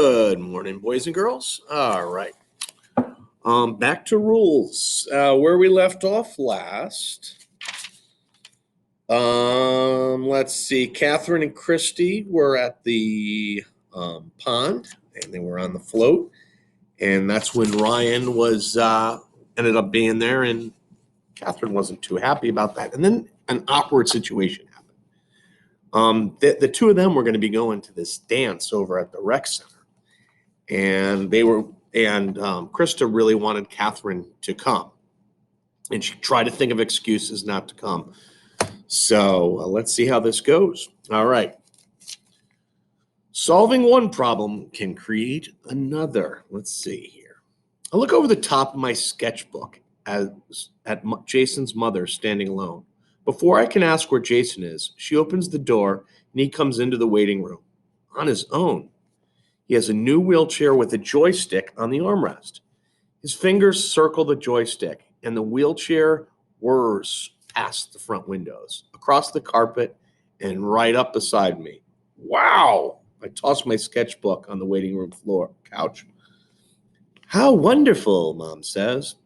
Good morning, boys and girls. All right. Back to rules. Where we left off last. Let's see. Catherine and Christy were at the pond, and they were on the float, and that's when Ryan was ended up being there, and Catherine wasn't too happy about that. And then an awkward situation happened. The two of them were going to be going to this dance over at the rec center. And Krista really wanted Catherine to come. And she tried to think of excuses not to come. So let's see how this goes. All right. Solving one problem can create another. Let's see here. I look over the top of my sketchbook at Jason's mother standing alone. Before I can ask where Jason is, she opens the door and he comes into the waiting room on his own. He has a new wheelchair with a joystick on the armrest. His fingers circle the joystick, and the wheelchair whirs past the front windows, across the carpet, and right up beside me. Wow! I toss my sketchbook on the waiting room couch. How wonderful, Mom says.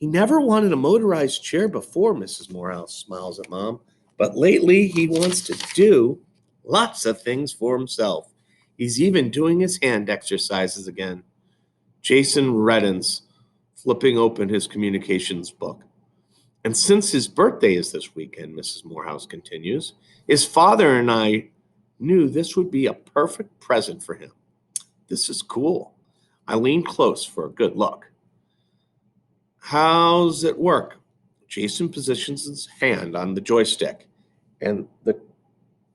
He never wanted a motorized chair before, Mrs. Morehouse smiles at Mom, but lately he wants to do lots of things for himself. He's even doing his hand exercises again. Jason reddens, flipping open his communications book. And since his birthday is this weekend, Mrs. Morehouse continues, his father and I knew this would be a perfect present for him. This is cool. I lean close for a good look. How's it work? Jason positions his hand on the joystick, and the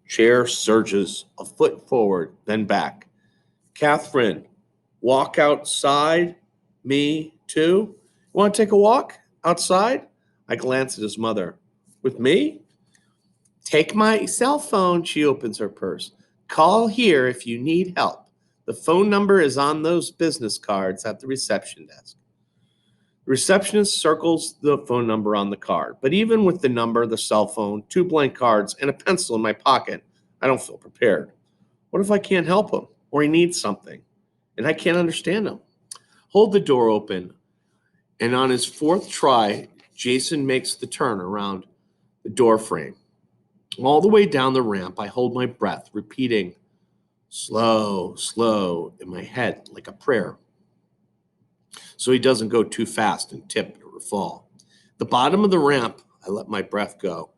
chair surges a foot forward, then back. Catherine, walk outside. Me too. Want to take a walk outside? I glance at his mother. With me? Take my cell phone. She opens her purse. Call here if you need help. The phone number is on those business cards at the reception desk. The receptionist circles the phone number on the card, but even with the number, the cell phone, 2 blank cards, and a pencil in my pocket, I don't feel prepared. What if I can't help him, or he needs something, and I can't understand him? Hold the door open, and on his 4th try, Jason makes the turn around the door frame. All the way down the ramp, I hold my breath, repeating, slow, slow, in my head like a prayer, so he doesn't go too fast and tip or fall. The bottom of the ramp, I let my breath go,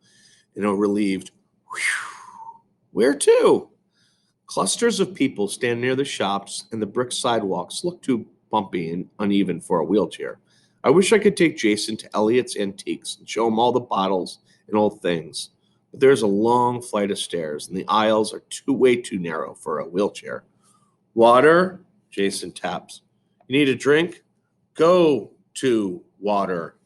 relieved. Whew. Where to? Clusters of people stand near the shops, and the brick sidewalks look too bumpy and uneven for a wheelchair. I wish I could take Jason to Elliot's Antiques and show him all the bottles and old things, but there's a long flight of stairs, and the aisles are way too narrow for a wheelchair. Water? Jason taps. You need a drink? Go to water.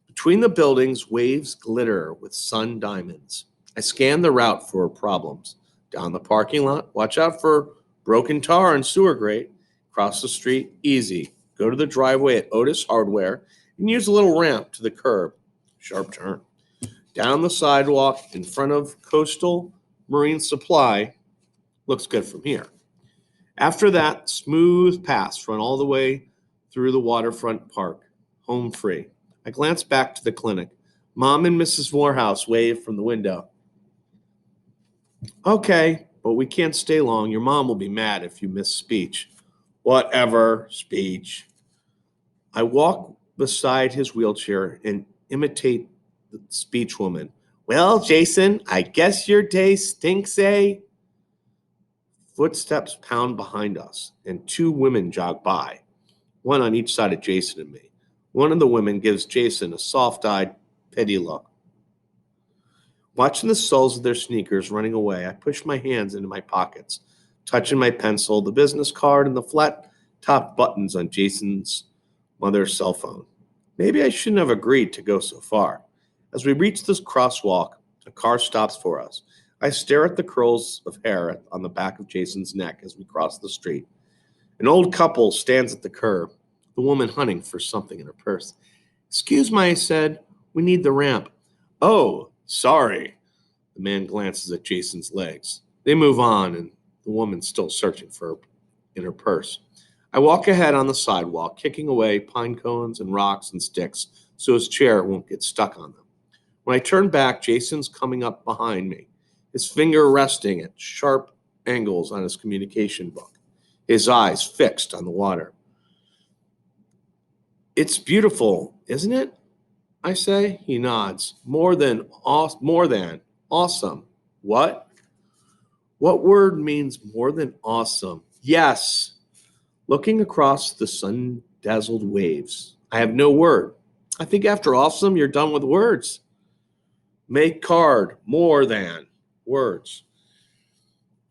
Between the buildings, waves glitter with sun diamonds. I scan the route for problems. Down the parking lot, watch out for broken tar and sewer grate. Cross the street, easy. Go to the driveway at Otis Hardware and use a little ramp to the curb. Sharp turn. Down the sidewalk in front of Coastal Marine Supply. Looks good from here. After that, smooth pass run all the way through the waterfront park. Home free. I glance back to the clinic. Mom and Mrs. Morehouse wave from the window. Okay, but we can't stay long. Your mom will be mad if you miss speech. Whatever, speech. I walk beside his wheelchair and imitate the speech woman. Well, Jason, I guess your day stinks, eh? Footsteps pound behind us, and 2 women jog by, one on each side of Jason and me. One of the women gives Jason a soft-eyed, pity look. Watching the soles of their sneakers running away, I push my hands into my pockets, touching my pencil, the business card, and the flat-top buttons on Jason's mother's cell phone. Maybe I shouldn't have agreed to go so far. As we reach this crosswalk, a car stops for us. I stare at the curls of hair on the back of Jason's neck as we cross the street. An old couple stands at the curb, the woman hunting for something in her purse. Excuse me, I said. We need the ramp. Oh, sorry. The man glances at Jason's legs. They move on, and the woman's still searching for in her purse. I walk ahead on the sidewalk, kicking away pine cones and rocks and sticks so his chair won't get stuck on them. When I turn back, Jason's coming up behind me, his finger resting at sharp angles on his communication book, his eyes fixed on the water. It's beautiful, isn't it? I say. He nods. More than awesome. What? What word means more than awesome? Yes. Looking across the sun-dazzled waves, I have no word. I think after awesome, you're done with words. Make card more than words.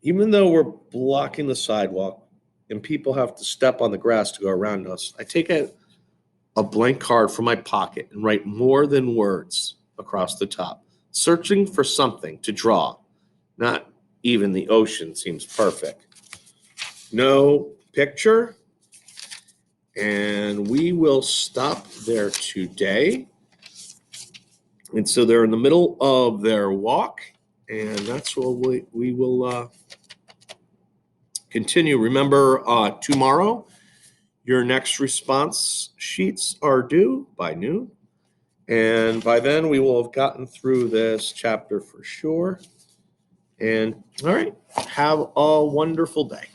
Even though we're blocking the sidewalk and people have to step on the grass to go around us, I take a blank card from my pocket and write more than words across the top, searching for something to draw. Not even the ocean seems perfect. No picture. And we will stop there today. And so they're in the middle of their walk, and that's what we will continue. Remember, tomorrow, your next response sheets are due by noon. And by then, we will have gotten through this chapter for sure. And all right, have a wonderful day.